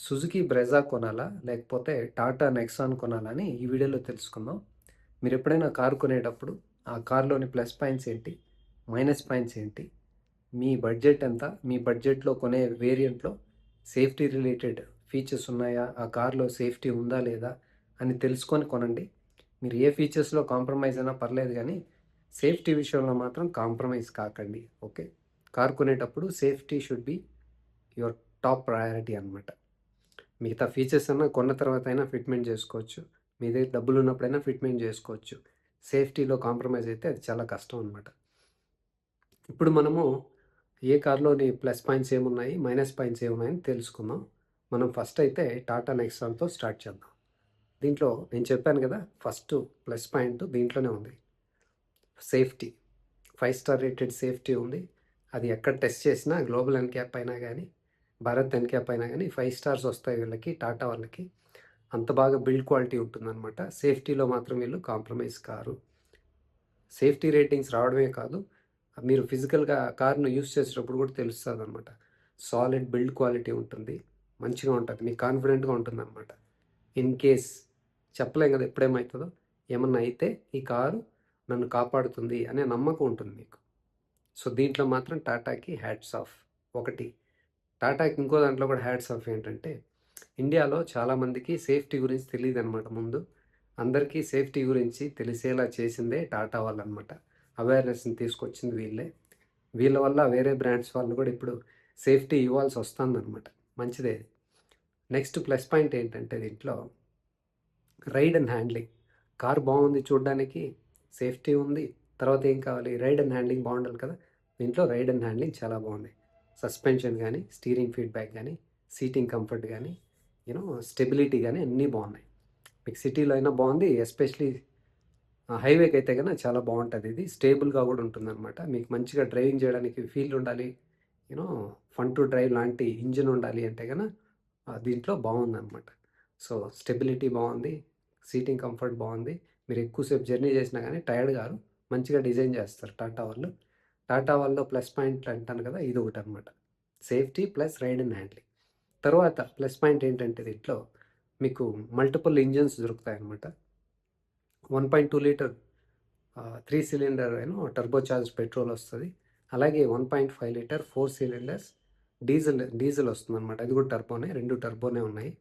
Suzuki Brezza కొనాలా? లేకపోతే Tata Nexon కొనాలా? అని ఈ వీడియోలో తెలుసుకుందాం. మీరెప్పుడైనా కారు కొనేటప్పుడు ఆ కారులోని ప్లస్ పాయింట్స్ ఏంటి? మైనస్ పాయింట్స్ ఏంటి? మీ బడ్జెట్ ఎంత? మీ బడ్జెట్‌లో కొనే వేరియంట్‌లో సేఫ్టీ రిలేటెడ్ ఫీచర్స్ ఉన్నాయా? ఆ కార్‌లో సేఫ్టీ ఉందా? లేదా? అని తెలుసుకొని కొనండి. మీరు ఏ ఫీచర్స్‌లో కాంప్రమైజ్ అయినా పర్లేదు గానీ, సేఫ్టీ విషయంలో మాత్రం కాంప్రమైజ్ కాకండి. ఓకే. కారు కొనేటప్పుడు safety should be your top priority అనమాట. మిగతా ఫీచర్స్ అన్నా కొన్న తర్వాత అయినా ఫిట్మెంట్ చేసుకోవచ్చు. మీ దగ్గర డబ్బులు ఉన్నప్పుడైనా ఫిట్మెంట్ చేసుకోవచ్చు. సేఫ్టీలో కాంప్రమైజ్ అయితే అది చాలా కష్టం అనమాట. ఇప్పుడు మనము ఏ కార్లోని ప్లస్ పాయింట్స్ ఏమున్నాయి, మైనస్ పాయింట్స్ ఏమున్నాయని తెలుసుకుందాం. మనం ఫస్ట్ అయితే టాటా నెక్సాన్‌తో స్టార్ట్ చేద్దాం. దీంట్లో నేను చెప్పాను కదా! ఫస్ట్ ప్లస్ పాయింట్ దీంట్లోనే ఉంది. సేఫ్టీ. 5 స్టార్ రేటెడ్ సేఫ్టీ ఉంది. అది ఎక్కడ టెస్ట్ చేసినా గ్లోబల్ ఎన్‌క్యాప్ అయినా గానీ, భారత్ ఎన్‌క్యాప్ అయినా గానీ 5 స్టార్స్ వస్తాయి వీళ్ళకి, టాటా వాళ్ళకి. అంత బాగా బిల్డ్ క్వాలిటీ ఉంటుందన్నమాట. సేఫ్టీలో మాత్రం వీళ్ళు కాంప్రమైజ్ కారు. సేఫ్టీ రేటింగ్స్ రావడమే కాదు, మీరు ఫిజికల్‌గా కార్‌ను యూజ్ చేసేటప్పుడు కూడా తెలుస్తదనమాట. సాలిడ్ బిల్డ్ క్వాలిటీ ఉంటుంది. మంచిగా ఉంటది. మీకు కాన్ఫిడెంట్‌గా ఉంటుందనమాట. ఇన్ కేస్ చెప్పలేం కదా ఎప్పుడేమైతదో. ఏమన్నా అయితే ఈ కారు నన్ను కాపాడుతుంది అనే నమ్మకం ఉంటుంది మీకు. సో, దీంట్లో మాత్రం టాటాకి హ్యాట్స్ ఆఫ్. ఒకటి. టాటాకి ఇంకో దాంట్లో కూడా హ్యాట్స్ ఆఫ్ ఏంటంటే, ఇండియాలో చాలామందికి సేఫ్టీ గురించి తెలీదనమాట ముందు. అందరికీ సేఫ్టీ గురించి తెలిసేలా చేసిందే టాటా వాళ్ళనమాట. అవేర్‌నెస్‌ని తీసుకొచ్చింది వీళ్ళే. వీళ్ళ వల్ల వేరే బ్రాండ్స్ వాళ్ళు కూడా ఇప్పుడు సేఫ్టీ ఇవ్వాల్సొస్తుందనమాట. మంచిదే ఇది. నెక్స్ట్ ప్లస్ పాయింట్ ఏంటంటే దీంట్లో రైడ్ అండ్ హ్యాండ్లింగ్. కార్ బాగుంది చూడ్డానికి, సేఫ్టీ ఉంది. తర్వాత ఏం కావాలి? రైడ్ అండ్ హ్యాండ్లింగ్ బావుండాలి కదా! దీంట్లో రైడ్ అండ్ హ్యాండ్లింగ్ చాలా బాగుంది. సస్పెన్షన్ గానీ, స్టీరింగ్ ఫీడ్‌బ్యాక్ గానీ, సీటింగ్ కంఫర్ట్ గానీ, స్టెబిలిటీ గానీ అన్నీ బావున్నాయి. మీకు సిటీలో అయినా బావుంది. ఎస్పెషల్లీ హైవేకైతే గన చాలా బావుంటదిది. స్టేబుల్‌గా గూడా ఉంటుందనమాట. మీకు మంచిగా డ్రైవింగ్ జేయడానికి ఫీల్ ఉండాలి. యూనో ఫన్ టు డ్రైవ్ లాంటి ఇంజిన్ ఉండాలి అంటే గన దీంట్లో బావుందనమాట. సో, స్టెబిలిటీ బావుంది. సీటింగ్ కంఫర్ట్ బావుంది. మీరు ఎక్కువ సేపు జర్నీ చేసినా గానీ టయర్డ్ గారు. మంచిగా డిజైన్ చేస్తారు టాటా వాళ్ళు. టాటా వాళ్ళలో ప్లస్ పాయింట్లు అంటాను కదా! ఇదొకటనమాట. Safety plus ride and handling. తర్వాత ప్లస్ పాయింట్ ఏంటంటే దీంట్లో మీకు మల్టిపుల్ ఇంజిన్స్ దొరుకుతాయన్నమాట. 1.2 litre 3 cylinder turbo charged petrol వస్తది. అలాగే 1.5 లీటర్ 4 సిలిండర్స్ డీజిల్ వస్తుందనమాట. అది కూడా టర్బోనే. 2 టర్బోనే ఉన్నాయి.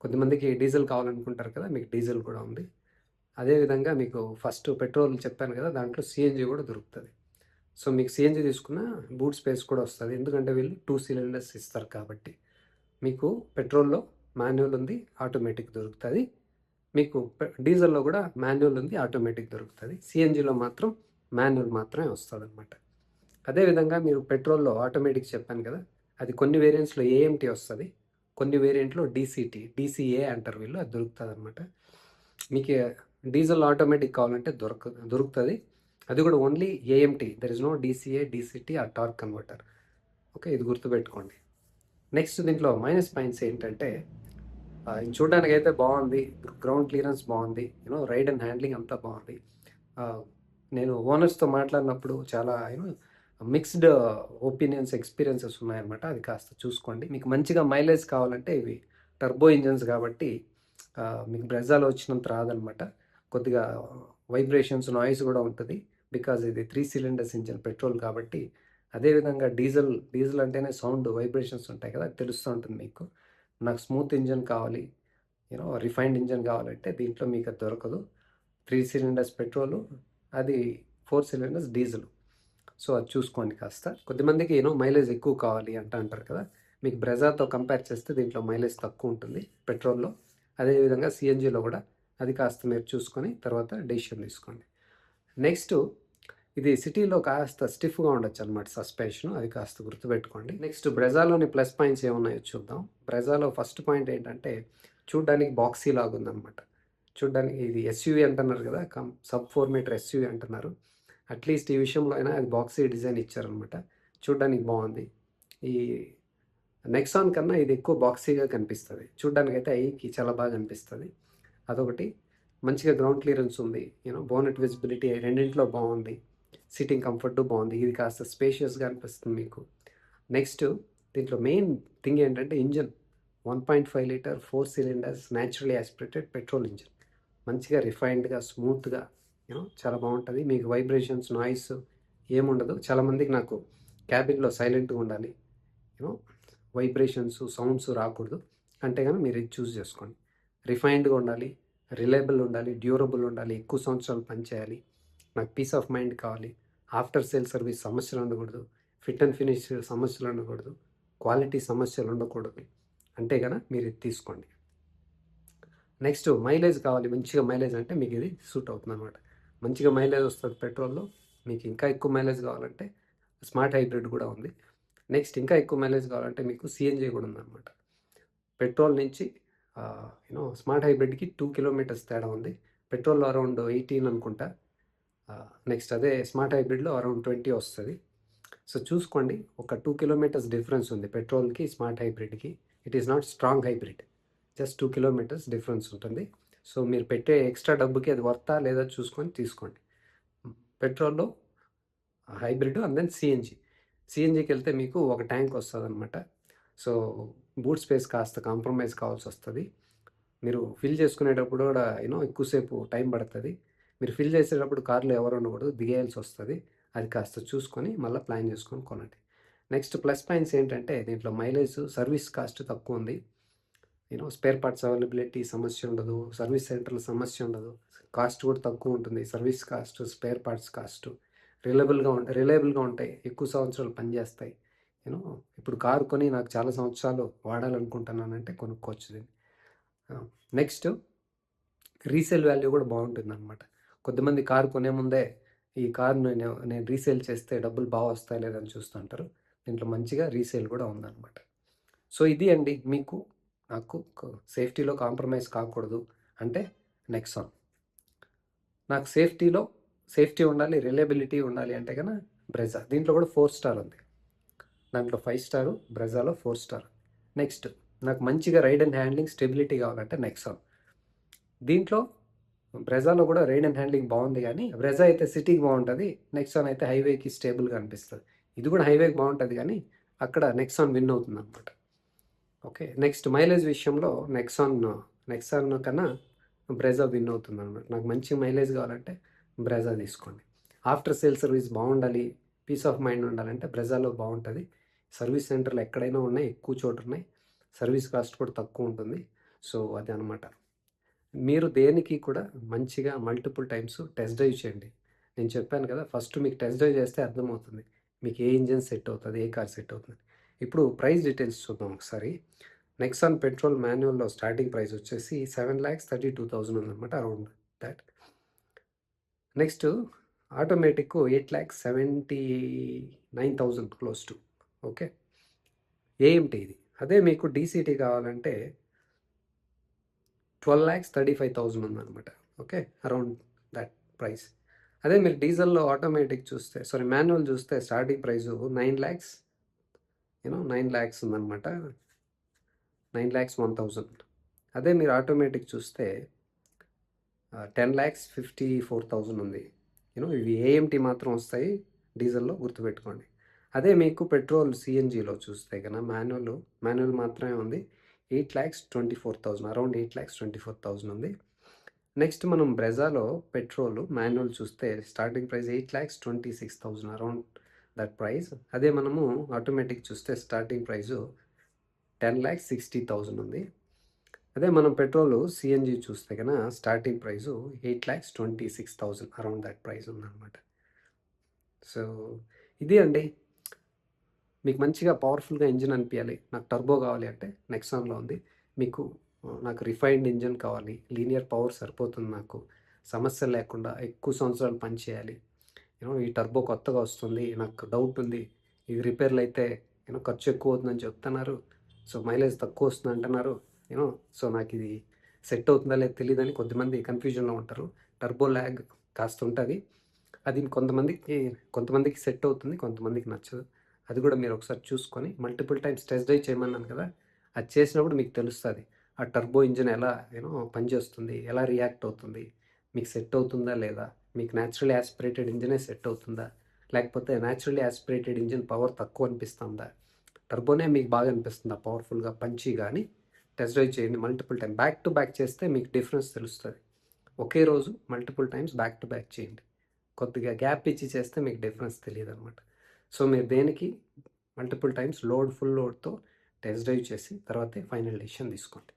కొంతమందికి డీజిల్ కావాలనుకుంటారు కదా! మీకు డీజిల్ కూడా ఉంది. అదేవిధంగా మీకు ఫస్ట్ పెట్రోల్ చెప్పాను కదా! దాంట్లో సీఎన్‌జీ కూడా దొరుకుతది. సో, మీకు సీఎన్‌జీ తీసుకున్న బూట్ స్పేస్ కూడా వస్తది. ఎందుకంటే వీళ్ళు 2 సిలిండర్స్ ఇస్తారు కాబట్టి. మీకు పెట్రోల్‌లో మాన్యువల్ ఉంది. ఆటోమేటిక్ దొరుకుతది. మీకు డీజిల్‌లో గూడా మాన్యువల్ ఉంది. ఆటోమేటిక్ దొరుకుతది. సీఎన్‌జీలో మాత్రం మాన్యువల్ మాత్రమే వస్తదనమాట. అదే విధంగా మీరు పెట్రోల్‌లో ఆటోమేటిక్ చెప్పాను కదా! అది కొన్ని వేరియంట్స్‌లో ఏఎంటీ వస్తది. కొన్ని వేరియంట్‌లో డీసీటీ, డీసీఏ అంటారు వీళ్ళు. అది దొరుకుతదనమాట. మీకు డీజిల్ ఆటోమేటిక్ కావాలంటే దొరుకుతది. అది కూడా only AMT. There is no DCA, DCT or torque converter. Okay. ఇది గుర్తుపెట్టుకోండి. నెక్స్ట్ దీంట్లో మైనస్ పాయింట్స్ ఏంటంటే ఇది చూడ్డానికైతే బావుంది. గ్రౌండ్ క్లియరెన్స్ బావుంది. రైడ్ అండ్ హ్యాండ్లింగ్ అంతా బావుంది. ఆహ్, నేను ఓనర్స్‌తో మాట్లాడినప్పుడు చాలా మిక్స్డ్ ఒపీనియన్స్, ఎక్స్‌పీరియన్సెస్ ఉన్నాయన్నమాట. అది కాస్త చూసుకోండి. మీకు మంచిగా మైలేజ్ కావాలంటే ఇవి టర్బో ఇంజిన్స్ కాబట్టి మీకు బ్రెజాలో వచ్చినంత రాదనమాట. కొద్దిగా వైబ్రేషన్స్, నాయిస్ గూడా ఉంటది. బికాజ్ ఇది 3 సిలిండర్స్ ఇంజిన్ పెట్రోల్ కాబట్టి. అదే విధంగా డీజిల్ అంటేనే సౌండ్ వైబ్రేషన్స్ ఉంటాయి కదా! అది తెలుస్తూ ఉంటుంది మీకు. నాకు స్మూత్ ఇంజిన్ కావాలి. రిఫైన్డ్ ఇంజిన్ కావాలంటే దీంట్లో మీకు అది దొరకదు. 3 సిలిండర్స్ పెట్రోలు, అది 4 సిలిండర్స్ డీజిల్. సో, అది చూసుకోండి కాస్త. కొద్దిమందికి మైలేజ్ ఎక్కువ కావాలి అంటారు కదా! మీకు బ్రెజాతో కంపేర్ చేస్తే దీంట్లో మైలేజ్ తక్కువ ఉంటుంది పెట్రోల్‌లో. అదేవిధంగా సీఎన్‌జీలో కూడా అది కాస్త మీరు చూసుకొని తర్వాత డెసిషన్ తీసుకోండి. నెక్స్టు ఇది సిటీలో కాస్త స్టిఫ్‌గా ఉండొచ్చనమాట సస్పెన్షను. అది కాస్త గుర్తుపెట్టుకోండి. నెక్స్ట్ బ్రెజాలోని ప్లస్ పాయింట్స్ ఏమున్నాయో చూద్దాం. బ్రెజాలో ఫస్ట్ పాయింట్ ఏంటంటే చూడ్డానికి బాక్సీ లాగుందనమాట. చూడ్డానికి ఇది ఎస్యూవీ అంటున్నారు కదా! సబ్ 4 మీటర్ ఎస్యూవీ అంటున్నారు. అట్‌లీస్ట్ ఈ విషయంలో అయినా అది బాక్సీ డిజైన్ ఇచ్చారనమాట. చూడ్డానికి బావుంది. ఈ నెక్సాన్ కన్నా ఇది ఎక్కువ బాక్సీగా కనిపిస్తది. చూడ్డానికైతే ఐకి చాలా బాగా అనిపిస్తది. అదొకటి. మంచిగా గ్రౌండ్ క్లియరెన్స్ ఉంది. బోనెట్ విజిబిలిటీ రెండిట్లో బావుంది. సీటింగ్ కంఫర్టు బావుంది. ఇది కాస్త స్పేషియస్‌గా అనిపిస్తుంది మీకు. నెక్స్ట్ దీంట్లో మెయిన్ థింగ్ ఏంటంటే engine. 1.5 litre 4 cylinders naturally aspirated petrol engine. మంచిగా రిఫైన్డ్గా స్మూత్గా చాలా బాగుంటుంది. మీకు వైబ్రేషన్స్ నాయిస్ ఏముండదు. చాలామందికి నాకు క్యాబిన్లో సైలెంట్గా ఉండాలి, యూనో వైబ్రేషన్స్ సౌండ్స్ రాకూడదు అంటే కానీ మీరు ఇది చూస్ చేసుకోండి. రిఫైన్డ్గా ఉండాలి, రిలయబుల్ ఉండాలి, డ్యూరబుల్ ఉండాలి, ఎక్కువ సంవత్సరాలు పనిచేయాలి, నాకు పీస్ ఆఫ్ మైండ్ కావాలి, ఆఫ్టర్ సేల్ సర్వీస్ సమస్యలు ఉండకూడదు, ఫిట్ అండ్ ఫినిష్ సమస్యలు ఉండకూడదు, క్వాలిటీ సమస్యలు ఉండకూడదు అంటే కనుక మీరు ఇది తీసుకోండి. నెక్స్ట్ మైలేజ్ కావాలి, మంచిగా మైలేజ్ అంటే మీకు ఇది సూట్ అవుతుంది అనమాట. మంచిగా మైలేజ్ వస్తుంది పెట్రోల్లో. మీకు ఇంకా ఎక్కువ మైలేజ్ కావాలంటే స్మార్ట్ హైబ్రిడ్ కూడా ఉంది. నెక్స్ట్ ఇంకా ఎక్కువ మైలేజ్ కావాలంటే మీకు సిఎన్జి కూడా ఉందన్నమాట. పెట్రోల్ నుంచి స్మార్ట్ హైబ్రిడ్కి 2 కిలోమీటర్స్ తేడా ఉంది. పెట్రోల్లో అరౌండ్ 18 అనుకుంటా. నెక్స్ట్ అదే స్మార్ట్ హైబ్రిడ్లో అరౌండ్ 20 వస్తుంది. సో చూసుకోండి, ఒక 2 కిలోమీటర్స్ డిఫరెన్స్ ఉంది పెట్రోల్కి స్మార్ట్ హైబ్రిడ్కి. It is not strong hybrid, just 2 kilometres difference ఉంటుంది. సో మీరు పెట్టే ఎక్స్ట్రా డబ్బుకి అది వర్తా లేదా చూసుకొని తీసుకోండి. పెట్రోల్లో హైబ్రిడ్ అండ్ దెన్ సిఎన్జికి వెళ్తే మీకు ఒక ట్యాంక్ వస్తుంది అనమాట. సో బూట్ స్పేస్ కాస్త కాంప్రమైజ్ కావాల్సి వస్తుంది. మీరు ఫిల్ చేసుకునేటప్పుడు కూడా ఎక్కువసేపు టైం పడుతుంది. మీరు ఫిల్ చేసేటప్పుడు కార్లో ఎవరు ఉండకూడదు, దిగేయాల్సి వస్తుంది. అది కాస్త చూసుకొని మళ్ళీ ప్లాన్ చేసుకొని కొనండి. నెక్స్ట్ ప్లస్ పాయింట్స్ ఏంటంటే దీంట్లో మైలేజ్, సర్వీస్ కాస్ట్ తక్కువ ఉంది. స్పేర్ పార్ట్స్ అవైలబిలిటీ సమస్య ఉండదు, సర్వీస్ సెంటర్ల సమస్య ఉండదు, కాస్ట్ కూడా తక్కువ ఉంటుంది. Service cost, spare parts cost రిలయబుల్గా ఉంటాయి, ఎక్కువ సంవత్సరాలు పనిచేస్తాయి. ఇప్పుడు కారు కొని నాకు చాలా సంవత్సరాలు వాడాలనుకుంటున్నానంటే కొనుక్కోవచ్చు దీన్ని. నెక్స్ట్ రీసేల్ వాల్యూ కూడా బాగుంటుంది అనమాట. కొద్దిమంది కారు కొనే ముందే ఈ కార్ను నేను రీసేల్ చేస్తే డబ్బులు బాగా వస్తాయి లేదని చూస్తుంటారు. దీంట్లో మంచిగా రీసేల్ కూడా ఉందన్నమాట. సో ఇది అండి, మీకు నాకు సేఫ్టీలో కాంప్రమైజ్ కాకూడదు అంటే నెక్సాన్. నాకు సేఫ్టీ ఉండాలి, రిలయబిలిటీ ఉండాలి అంటే కన్నా బ్రెజా. దీంట్లో కూడా 4 స్టార్ ఉంది, దాంట్లో 5 స్టారు, బ్రెజాలో 4 స్టార్. నెక్స్ట్ నాకు మంచిగా రైడ్ అండ్ హ్యాండ్లింగ్ స్టెబిలిటీ కావాలంటే నెక్సాన్. దీంట్లో బ్రెజాలో కూడా రైడ్ అండ్ హ్యాండ్లింగ్ బాగుంది, కానీ బ్రెజా అయితే సిటీకి బాగుంటుంది, నెక్సాన్ అయితే హైవేకి స్టేబుల్గా అనిపిస్తుంది. ఇది కూడా హైవేకి బాగుంటుంది కానీ అక్కడ నెక్సాన్ విన్ అవుతుంది అనమాట. ఓకే, నెక్స్ట్ మైలేజ్ విషయంలో నెక్సాన్ కన్నా బ్రెజా విన్ అవుతుంది అనమాట. నాకు మంచి మైలేజ్ కావాలంటే బ్రెజా తీసుకోండి. ఆఫ్టర్ సేల్ సర్వీస్ బాగుండాలి, పీస్ ఆఫ్ మైండ్ ఉండాలంటే బ్రెజాలో బాగుంటుంది. సర్వీస్ సెంటర్లు ఎక్కడైనా ఉన్నాయి, ఎక్కువ చోటు ఉన్నాయి, సర్వీస్ కాస్ట్ కూడా తక్కువ ఉంటుంది. సో అది అనమాట. మీరు దేనికి కూడా మంచిగా మల్టిపుల్ టైమ్స్ టెస్ట్ డ్రైవ్ చేయండి. నేను చెప్పాను కదా, ఫస్ట్ మీకు టెస్ట్ డ్రైవ్ చేస్తే అర్థమవుతుంది మీకు ఏ ఇంజిన్ సెట్ అవుతుంది, ఏ కార్ సెట్ అవుతుంది. ఇప్పుడు ప్రైస్ డీటెయిల్స్ చూద్దాం ఒకసారి. నెక్సాన్ పెట్రోల్ మాన్యువల్లో స్టార్టింగ్ ప్రైస్ వచ్చేసి 7,32,000 ఉందన్నమాట, around that. Next automatic 8,79,000 close to. Okay, AMT ఇది. అదే మీకు డీసీటీ కావాలంటే 12,35,000 ఉందన్నమాట. Okay, around that price. అదే మీరు డీజిల్లో ఆటోమేటిక్ చూస్తే, మాన్యువల్ చూస్తే స్టార్టింగ్ ప్రైజు 9 lakhs, 9 lakhs ఉందన్నమాట, 9,01,000. అదే మీరు ఆటోమేటిక్ చూస్తే 10,54,000 ఉంది. ఇవి ఏఎంటీ మాత్రం వస్తాయి డీజిల్లో, గుర్తుపెట్టుకోండి. అదే మీకు పెట్రోల్ సిఎన్జిలో చూస్తే కన్నా మాన్యువల్ మాత్రమే ఉంది, 8,24,000, అరౌండ్ 8,24,000 ఉంది. నెక్స్ట్ మనం బ్రెజాలో పెట్రోల్ మాన్యువల్ చూస్తే starting price 8,26,000, around that price. అదే మనము ఆటోమేటిక్ చూస్తే స్టార్టింగ్ ప్రైజు 10,60,000 ఉంది. అదే మనం పెట్రోల్ సిఎన్జి చూస్తే కన్నా starting price 8,26,000, around that price ఉందన్నమాట. సో ఇది అండి, మీకు మంచిగా పవర్ఫుల్గా ఇంజిన్ అనిపించాలి, నాకు టర్బో కావాలి అంటే నెక్సాన్లో ఉంది. మీకు నాకు రిఫైన్డ్ ఇంజిన్ కావాలి, లీనియర్ పవర్ సరిపోతుంది, నాకు సమస్య లేకుండా ఎక్కువ సంవత్సరాలు పనిచేయాలి, ఈ టర్బో కొత్తగా వస్తుంది, నాకు డౌట్ ఉంది, ఇది రిపేర్లు అయితే ఖర్చు ఎక్కువ అవుతుందని చెప్తున్నారు, సో మైలేజ్ తక్కువ వస్తుంది అంటున్నారు, సో నాకు ఇది సెట్ అవుతుందా లేదు తెలియదని కొద్దిమంది కన్ఫ్యూజన్లో ఉంటారు. టర్బో ల్యాగ్ కాస్త ఉంటుంది, అది కొంతమందికి సెట్ అవుతుంది, కొంతమందికి నచ్చదు. అది కూడా మీరు ఒకసారి చూసుకొని మల్టిపుల్ టైమ్స్ టెస్ట్ డ్రైవ్ చేయమన్నాను కదా, అది చేసినప్పుడు మీకు తెలుస్తుంది ఆ టర్బో ఇంజిన్ ఎలా పనిచేస్తుంది, ఎలా రియాక్ట్ అవుతుంది, మీకు సెట్ అవుతుందా లేదా, మీకు న్యాచురల్లీ యాస్పిరేటెడ్ ఇంజినే సెట్ అవుతుందా, లేకపోతే న్యాచురల్లీ యాస్పిరేటెడ్ ఇంజిన్ పవర్ తక్కువ అనిపిస్తుందా, టర్బోనే మీకు బాగా అనిపిస్తుందా పవర్ఫుల్గా పంచి కానీ టెస్ట్ డ్రైవ్ చేయండి multiple time. Back to back చేస్తే మీకు డిఫరెన్స్ తెలుస్తుంది. ఒకే రోజు multiple times back to back చేయండి. కొద్దిగా గ్యాప్ ఇచ్చి చేస్తే మీకు డిఫరెన్స్ తెలియదు అనమాట. సో మీరు దేనికి మల్టిపుల్ టైమ్స్ ఫుల్ లోడ్తో టెస్ట్ డ్రైవ్ చేసి తర్వాతే ఫైనల్ డెసిషన్ తీసుకోండి.